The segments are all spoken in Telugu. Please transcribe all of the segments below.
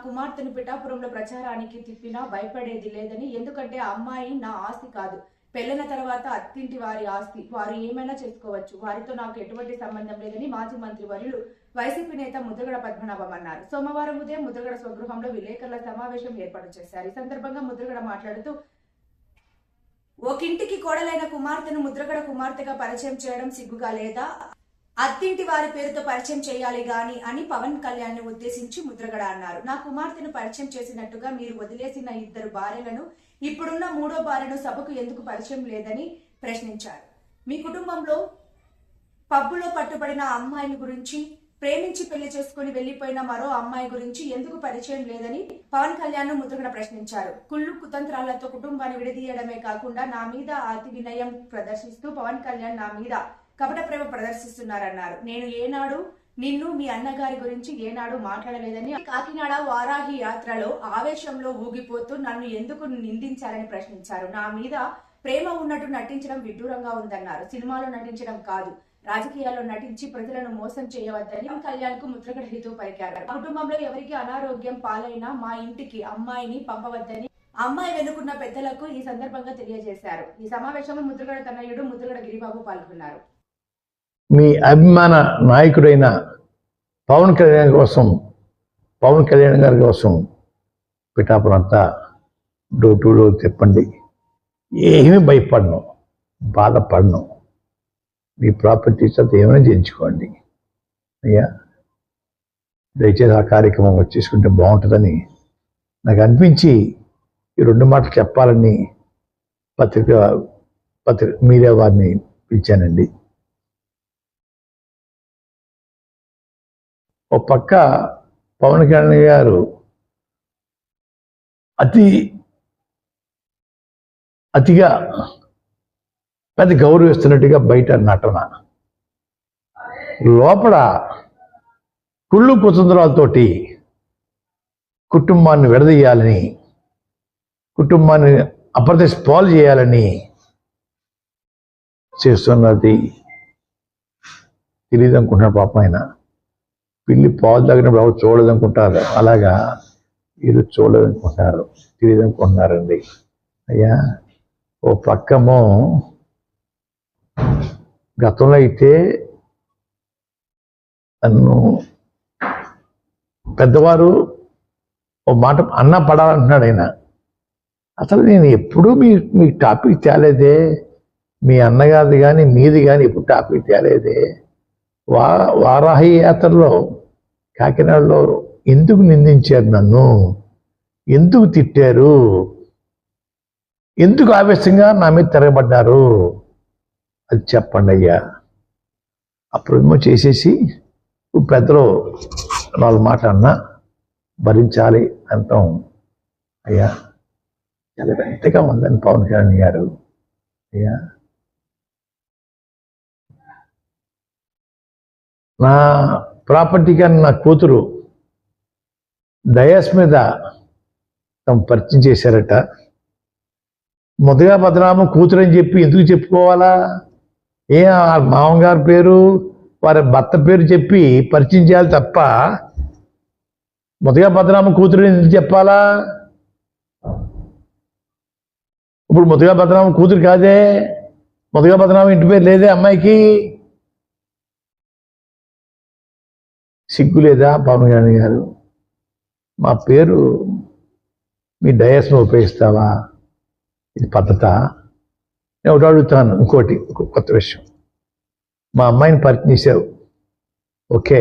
కుమార్తెను పిఠాపురంలో ప్రచారానికి తిప్పినా భయపడేది లేదని, ఎందుకంటే ఆ అమ్మాయి నా ఆస్తి కాదు, పెళ్లిన తర్వాత అత్తింటి వారి ఆస్తి, వారు ఏమైనా చేసుకోవచ్చు, వారితో నాకు ఎటువంటి సంబంధం లేదని మాజీ మంత్రి వర్యులు వైసీపీ నేత ముద్రగడ పద్మనాభం అన్నారు. సోమవారం ఉదయం ముద్రగడ స్వగృహంలో విలేకరుల సమావేశం ఏర్పాటు చేశారు. ఈ సందర్భంగా ముద్రగడ మాట్లాడుతూ, ఒకింటికి కోడలైన కుమార్తెను ముద్రగడ కుమార్తెగా పరిచయం చేయడం సిగ్గుగా లేదా, అత్తింటి వారి పేరుతో పరిచయం చేయాలి గాని అని పవన్ కళ్యాణ్ ని ఉద్దేశించి ముద్రగడ అన్నారు. నా కుమార్తెను పరిచయం చేసినట్టుగా మీరు వదిలేసిన 2 భార్యలను ఇప్పుడున్న 3వ భార్యను సభకు ఎందుకు పరిచయం లేదని ప్రశ్నించారు. మీ కుటుంబంలో పబ్బులో పట్టుబడిన అమ్మాయిని గురించి, ప్రేమించి పెళ్లి చేసుకుని వెళ్లిపోయిన మరో అమ్మాయి గురించి ఎందుకు పరిచయం లేదని పవన్ కళ్యాణ్ ను ముద్రగడ ప్రశ్నించారు. కుళ్ళు కుతంత్రాలతో కుటుంబాన్ని విడదీయడమే కాకుండా నా మీద అతి వినయం ప్రదర్శిస్తూ పవన్ కళ్యాణ్ నా మీద కపట ప్రేమ ప్రదర్శిస్తున్నారన్నారు. నేను ఏనాడు నిన్ను మీ అన్నగారి గురించి ఏనాడు మాట్లాడలేదని, కాకినాడ వారాహి యాత్రలో ఆవేశంలో ఊగిపోతూ నన్ను ఎందుకు నిందించారని ప్రశ్నించారు. నా మీద ప్రేమ ఉన్నట్టు నటించడం విడ్డూరంగా ఉందన్నారు. సినిమాలో నటించడం కాదు, రాజకీయాల్లో నటించి ప్రజలను మోసం చేయవద్దని కళ్యాణ్ కు ముద్రగడ హితవు పలికారు. కుటుంబంలో ఎవరికి అనారోగ్యం పాలైనా మా ఇంటికి అమ్మాయిని పంపవద్దని అమ్మాయి వెనుకున్న పెద్దలకు ఈ సందర్భంగా తెలియజేశారు. ఈ సమావేశంలో ముద్రగడ తనయుడు ముద్రగడ గిరిబాబు పాల్గొన్నారు. మీ అభిమాన నాయకుడైన పవన్ కళ్యాణ్ గారి కోసం పిఠాపురం అంతా డోర్ టు డోర్ తిప్పండి. ఏమీ భయపడను, బాధపడను. మీ ప్రాపర్టీస్ అంతా ఏమైనా చేయించుకోండి అయ్యా. దయచేసి ఆ కార్యక్రమం వచ్చేసుకుంటే బాగుంటుందని నాకు అనిపించి ఈ 2 మాటలు చెప్పాలని పత్రిక మీడియా వారిని పిలిచానండి. ఓ పక్క పవన్ కళ్యాణ్ గారు అతిగా పెద్ద గౌరవిస్తున్నట్టుగా బయట నటన, లోపల కుళ్ళు కుతంత్రాలతోటి కుటుంబాన్ని విడదీయాలని, కుటుంబాన్ని అప్రతిష్ట పాలు చేయాలని చేస్తున్నది తెలియదు అనుకుంటున్నాడు. పాపం ఆయన పిల్లి పాలు తాగినప్పుడు ఎవరు చూడదనుకుంటారు, అలాగా వీళ్ళు చూడదనుకుంటున్నారు, తెలియదు అనుకుంటున్నారండి. అయ్యా ఓ పక్కమో గతంలో అయితే నన్ను పెద్దవారు ఓ మాట అన్న పడాలంటున్నాడు ఆయన. అసలు నేను ఎప్పుడూ మీ టాపిక్ తేలేదే, మీ అన్నగారిది కానీ మీది కానీ ఎప్పుడు టాపిక్ తేలేదే. వారాహి యాత్రలో కాకినాడలో ఎందుకు నిందించారు, నన్ను ఎందుకు తిట్టారు, ఎందుకు ఆవేశంగా నా మీద తిరగబడ్డారు, అది చెప్పండి అయ్యా. అప్పుడేమో చేసేసి పెద్దలు 4 మాటలు అన్నా భరించాలి అంటాం. అయ్యా చాలా ఎంతగా ఉందని పవన్ కళ్యాణ్ గారు. అయ్యా నా ప్రాపర్టీ కానీ నా కూతురు డయాస్ మీద తమ పరిచయం చేశారట. మొదగా బదనామం కూతురు అని చెప్పి ఎందుకు చెప్పుకోవాలా? మామగారి పేరు వారి భర్త పేరు చెప్పి పరిచయం చేయాలి తప్ప మొదగా బదనామం కూతురు ఎందుకు చెప్పాలా? ఇప్పుడు మొదగా బదనామం కూతురు కాదే, మొదగా బదనామం ఇంటి పేరు లేదే అమ్మాయికి. సిగ్గు లేదా పవన్ కళ్యాణ్ గారు? మా పేరు మీ డయాస్ను ఉపయోగిస్తావా? ఇది పద్ధత? నేను ఒకటి అడుగుతాను, ఇంకోటి కొత్త విషయం. మా అమ్మాయిని పరిచయం చేసావు, ఓకే,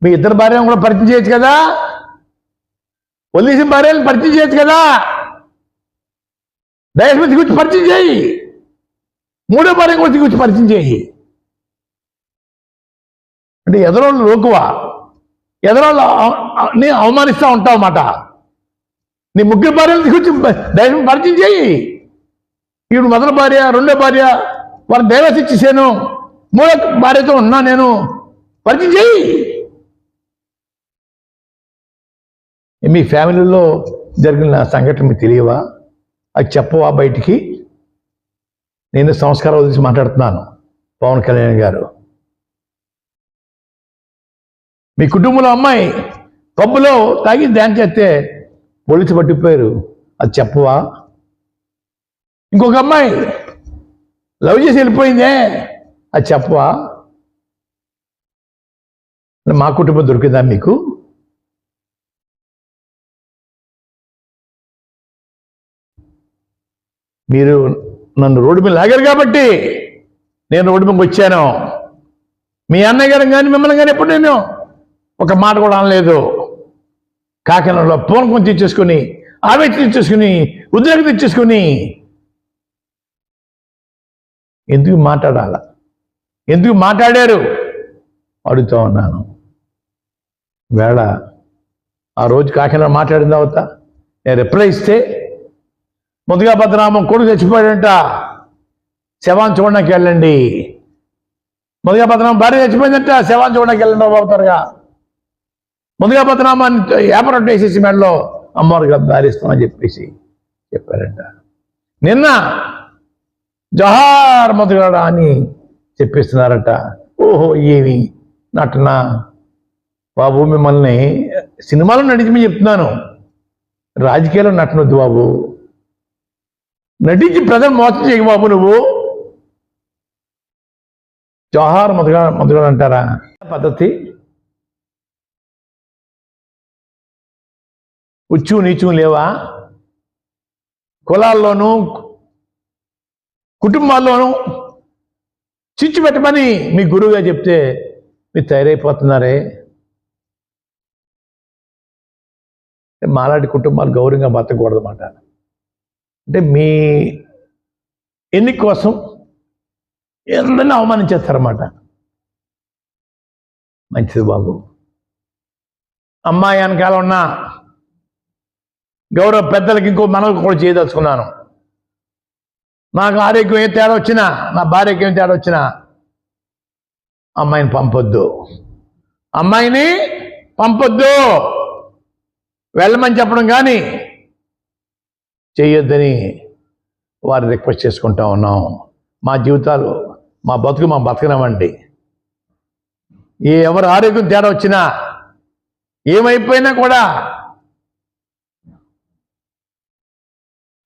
మీ 2 భార్యను కూడా పరిచయం చేయొచ్చు కదా, వదిలేసిన భార్యను పరిచయం చేయొచ్చు కదా, డయాస్ మీద తీసుకొచ్చి పరిచయం చేయి, 3వ భార్యను కూడా తీసుకొచ్చి పరిచయం చేయి. అంటే ఎదరోళ్ళు లోకువా, ఎదరోళ్ళు నేను అవమానిస్తూ ఉంటావు అన్నమాట. నీ 3 భార్యలు తీసుకొచ్చి డైరెక్ట్ పరిచయం చేయి. ఇప్పుడు మొదటి భార్య, 2వ భార్య వారిని డైవర్స్ ఇచ్చేసాను, 3వ భార్యతో ఉన్నా నేను, పరిచయం చేయి. మీ ఫ్యామిలీలో జరిగిన సంఘటన మీకు తెలియవా? అది చెప్పవా బయటికి? నేను సంస్కారం వదిలేసి మాట్లాడుతున్నాను. పవన్ కళ్యాణ్ గారు, మీ కుటుంబంలో అమ్మాయి పబ్బులో తాగి డ్యాన్స్ చేస్తే పోలీసు పట్టిపోయారు. అది చెప్పవా? ఇంకొక అమ్మాయి లవ్ చేసి వెళ్ళిపోయిందే, అది చెప్పవా? మా కుటుంబం దొరికిందా మీకు? మీరు నన్ను రోడ్డు మీద లాగారు కాబట్టి నేను రోడ్డు మీదకి వచ్చాను. మీ అన్నయ్య గారు కానీ మిమ్మల్ని కానీ ఎప్పుడు నేను ఒక మాట కూడా అనలేదు. కాకినాడలో పూనకం తెచ్చేసుకుని, ఆవేశం తెచ్చేసుకుని, ఉద్రేకం తెచ్చేసుకుని ఎందుకు మాట్లాడాల? ఎందుకు మాట్లాడారు అడుగుతా ఉన్నాను. వేళ ఆ రోజు కాకినాడ మాట్లాడిన తర్వాత నేను రిప్లై ఇస్తే ముందుగా భద్రనామం కొడుకు చచ్చిపోయాడంట, శవాన్ని చూడడానికి వెళ్ళండి. ముందుగా భద్రనామం భార్య చచ్చిపోయిందంట, శవాన్ని చూడడానికి వెళ్ళండి బాబు త్వరగా. ముందుగా భద్రనామాన్ని ఏపరొట్టు వేసేసి మెడలో అమ్మవారికి దారిస్తామని చెప్పేసి చెప్పారంట. నిన్న జోహార్ మొదలగడ అని చెప్పిస్తున్నారట. ఓహో, ఏమి నటన బాబు! మిమ్మల్ని సినిమాలో నటించమని చెప్తున్నాను, రాజకీయాల్లో నటనొద్దు బాబు. నటించి ప్రజలు మోసం చేయకు బాబు. నువ్వు జోహార్ మొదలగడ అంటారా? పద్ధతి ఉచ్చు నీచు లేవా? కులాల్లోనూ కుటుంబాల్లోనూ చిచ్చు పెట్టమని మీ గురువుగా చెప్తే మీరు తయారైపోతున్నారే. మాలాంటి కుటుంబాలు గౌరవంగా బతకూడదన్నమాట. అంటే మీ ఎన్నిక కోసం ఎందరిని అవమానించేస్తారన్నమాట. మంచిది బాబు. అమ్మాయి వెనకాల ఉన్న గౌరవ పెద్దలకి ఇంకో మనకు కూడా చేయదలుచుకున్నాను. నాకు ఆరోగ్యం ఏం తేడా వచ్చినా, నా భార్యకి ఏం తేడా వచ్చినా అమ్మాయిని పంపొద్దు. అమ్మాయిని పంపొద్దు. వెళ్ళమని చెప్పడం కానీ చేయొద్దని వారు రిక్వెస్ట్ చేసుకుంటా ఉన్నాం. మా జీవితాలు, మా బతుకు మా బతకనమండి. ఎవరు ఆరోగ్యం తేడా వచ్చినా, ఏమైపోయినా కూడా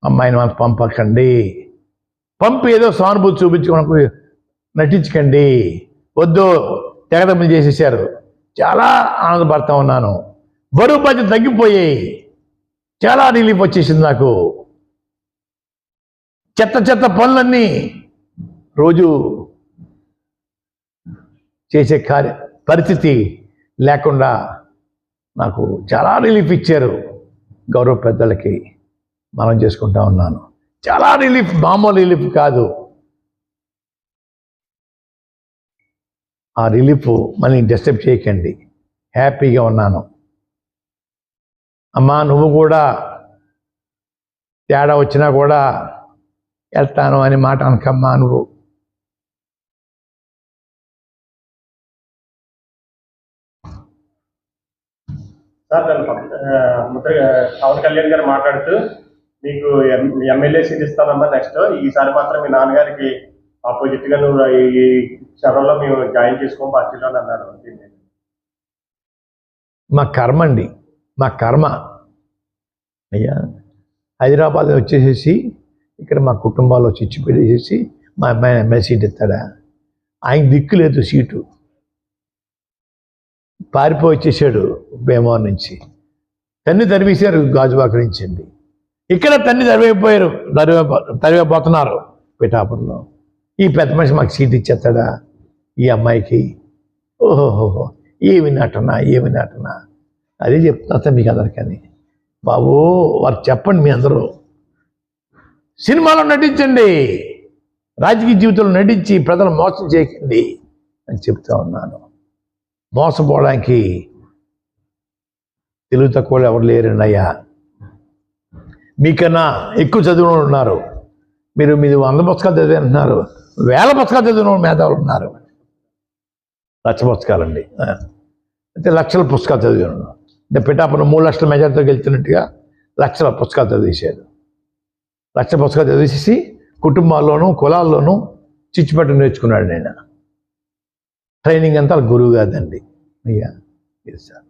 అమ్మాయిని మనకు పంపకండి. పంపి ఏదో సానుభూతి చూపించుకోవడానికి నటించకండి. వద్దు, తెగదమ్మలు చేసేసారు. చాలా ఆనందపడతా ఉన్నాను. బరువు బాధ్యత తగ్గిపోయాయి. చాలా రిలీఫ్ వచ్చేసింది నాకు. చెత్త చెత్త పనులన్నీ రోజు చేసే పరిస్థితి లేకుండా నాకు చాలా రిలీఫ్ ఇచ్చారు. గౌరవ పెద్దలకి మనం చేసుకుంటా ఉన్నాను. చాలా రిలీఫ్, మామూలు రిలీఫ్ కాదు. ఆ రిలీఫ్ మళ్ళీ డిస్టర్బ్ చేయకండి. హ్యాపీగా ఉన్నాను. అమ్మా, నువ్వు కూడా తేడా వచ్చినా కూడా వెళ్తాను అని మాట అనకమ్మా. నువ్వు సార్, పవన్ కళ్యాణ్ గారు మాట్లాడుతూ మీకు ఎమ్మెల్యే సీట్ ఇస్తానమ్మా నెక్స్ట్, ఈసారి మాత్రం మీ నాన్నగారికి ఆపోజిట్ గా నువ్వు ఈ క్షణంలో మేము జాయిన్ చేసుకోం పార్టీలో అన్నారు. మా కర్మ అండి, మా కర్మ. అయ్యా, హైదరాబాద్ వచ్చేసేసి ఇక్కడ మా కుటుంబాల్లో చిచ్చు పెట్టేసేసి మా అమ్మాయిని ఎమ్మెల్యే సీట్ ఇస్తాడా? ఆయన దిక్కు లేదు సీటు. పారిపోయి వచ్చేసాడు భీమవరం నుంచి. తన్ని తరివేశారు గాజువాక నుంచి అండి. ఇక్కడ తన్ని తరివేపోతున్నారు పిఠాపురంలో. ఈ పెద్ద మనిషి మాకు సీట్ ఇచ్చేస్తాడా ఈ అమ్మాయికి? ఓహోహోహో, ఏమి నటన, ఏమి నటన. అదే చెప్తున్నా మీకు అందరికని. బాబు, వారు చెప్పండి, మీ అందరూ సినిమాలో నటించండి, రాజకీయ జీవితంలో నటించి ప్రజలు మోసం చేయకండి అని చెప్తా ఉన్నాను. మోసపోవడానికి తెలుగు తక్కువ ఎవరు లేరండి అయ్యా. మీకన్నా ఎక్కువ చదివిన వాళ్ళు ఉన్నారు. మీరు 100 పుస్తకాలు చదివి అంటున్నారు, 1000 పుస్తకాలు చదివిన వాళ్ళు మేధావులు ఉన్నారు. 1,00,000 పుస్తకాలండి, అయితే లక్షల పుస్తకాలు చదివాను. అంటే పిఠాపురం 3 లక్షల మెజార్టీతో గెలుతున్నట్టుగా లక్షల పుస్తకాలు చదివేశాడు. 1,00,000 పుస్తకాలు చదివేసి కుటుంబాల్లోనూ కులాల్లోనూ చిచ్చుపెట్ట నేర్చుకున్నాడు. నేను ట్రైనింగ్ అంతా గురువు కాదండి అయ్యా. ఇది సార్.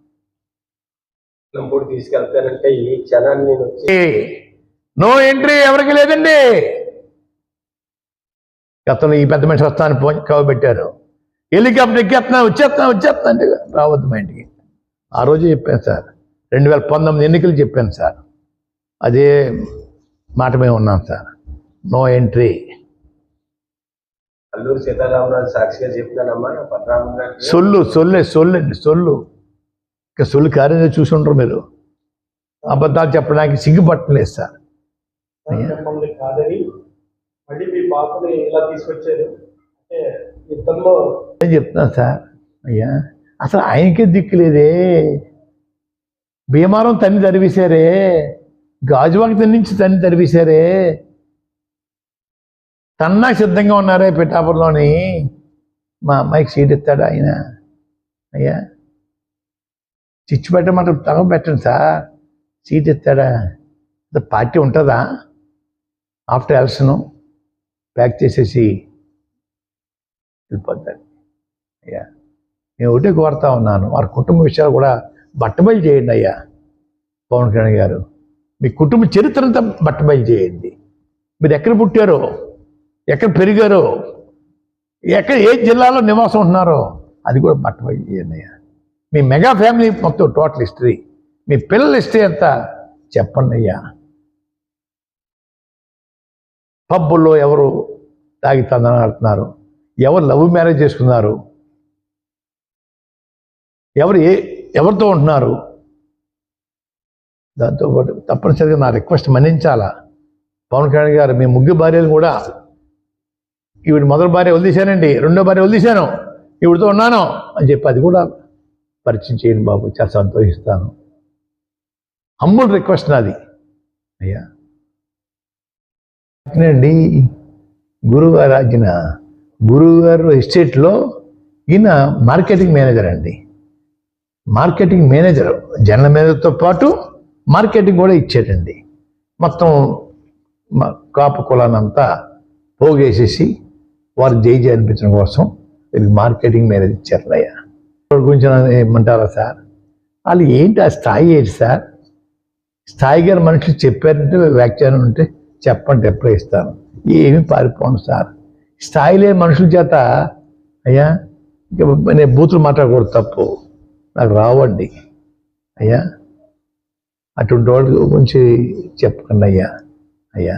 నంబూరు తీసుకెళ్తానంటే ఈ క్షణాన్ని నేను వచ్చి నో ఎంట్రీ ఎవరికి లేదండి. గతంలో ఈ పెద్ద మనిషి వస్తాను కవబెట్టారు, హెలికాప్టర్ వచ్చేస్తున్నా అంటే రావద్దు మా ఇంటికి. ఆ రోజు చెప్పాను సార్, 2019 ఎన్నికలు చెప్పాను సార్, అదే మాట మేము ఉన్నాం sir. No entry. Alluri Sitaramaraju సాక్షిగా చెప్పినానమ్మా పద్మనాభం గారికి. సొల్లు ఇంకా సొల్లు కార్యం చూసి ఉండరు మీరు. అబద్ధాలు చెప్పడానికి సిగ్గుపట్టలేదు సార్. మమ్మల్ని కాదని మళ్ళీ మీ బాబుని ఇలా తీసుకొచ్చారు అంటే యుద్ధంలో ఏం చెప్తున్నాను సార్. అయ్యా అసలు ఆయనకే దిక్కు లేదే. భీమారం తన్ని తరివేశారే, గాజువాక నుంచి తన్ని తరివేశారే, తన్నా సిద్ధంగా ఉన్నారే పిఠాపురంలోని. మా అమ్మాయికి సీట్ ఇస్తాడు ఆయన. అయ్యా చిచ్చు పెట్టమంటే తగ పెట్టండి సార్, సీట్ ఇస్తాడా? పార్టీ ఉంటుందా? ఆఫ్టర్ ఎలక్షన్ ప్యాక్ చేసేసి వెళ్ళిపోతాడు. అయ్యా నేను ఒకటే కోరుతా ఉన్నాను, వారి కుటుంబ విషయాలు కూడా బట్టబయలు చేయండి అయ్యా. పవన్ కళ్యాణ్ గారు, మీ కుటుంబ చరిత్రంతా బట్టబయలు చేయండి. మీరు ఎక్కడ పుట్టారో, ఎక్కడ పెరిగారో, ఎక్కడ ఏ జిల్లాలో నివాసం ఉంటున్నారో అది కూడా బట్టబయలు చేయండి అయ్యా. మీ మెగా ఫ్యామిలీ మొత్తం టోటల్ హిస్టరీ, మీ పిల్లల హిస్టరీ అంతా చెప్పండి అయ్యా. పబ్బుల్లో ఎవరు తాగి తందనాలు ఆడుతున్నారు, ఎవరు లవ్ మ్యారేజ్ చేసుకున్నారు, ఎవరితో ఉంటున్నారు. దాంతోపాటు తప్పనిసరిగా నా రిక్వెస్ట్ మన్నించాలా. పవన్ కళ్యాణ్ గారు, మీ ముగ్గురు భార్యలు కూడా, ఈవిడ మొదటి భార్య వదిలేశానండి, రెండో భార్య వదిలేశాను, ఈవిడితో ఉన్నాను అని చెప్పి అది కూడా పరిచయం చేయండి బాబు, చాలా సంతోషిస్తాను. హంబుల్ రిక్వెస్ట్ నాది అయ్యా. అండి గురువుగారు ఆజ్ఞ, గురువుగారు ఎస్టేట్లో ఈయన మార్కెటింగ్ మేనేజర్ అండి. మార్కెటింగ్ మేనేజర్, జనరల్ మేనేజర్తో పాటు మార్కెటింగ్ కూడా ఇచ్చాడండి. మొత్తం కాపు కులానంతా పోగేసేసి వారు జై అనిపించడం కోసం వీళ్ళకి మార్కెటింగ్ మేనేజర్ ఇచ్చారు అయ్యా. గురించి ఏమంటారా సార్? వాళ్ళు ఏంటి ఆ స్థాయి ఏంటి సార్? స్థాయి గారు మనుషులు చెప్పారంటే వ్యాఖ్యానం ఉంటే చెప్పండి, ఎప్పుడో ఇస్తాను. ఏమి పారిపోను సార్. స్థాయి లేని మనుషుల చేత అయ్యా ఇంకా నేను బూతులు మాట్లాడకూడదు, తప్పు నాకు రావండి అయ్యా. అటువంటి వాళ్ళ గురించి చెప్పకండి అయ్యా.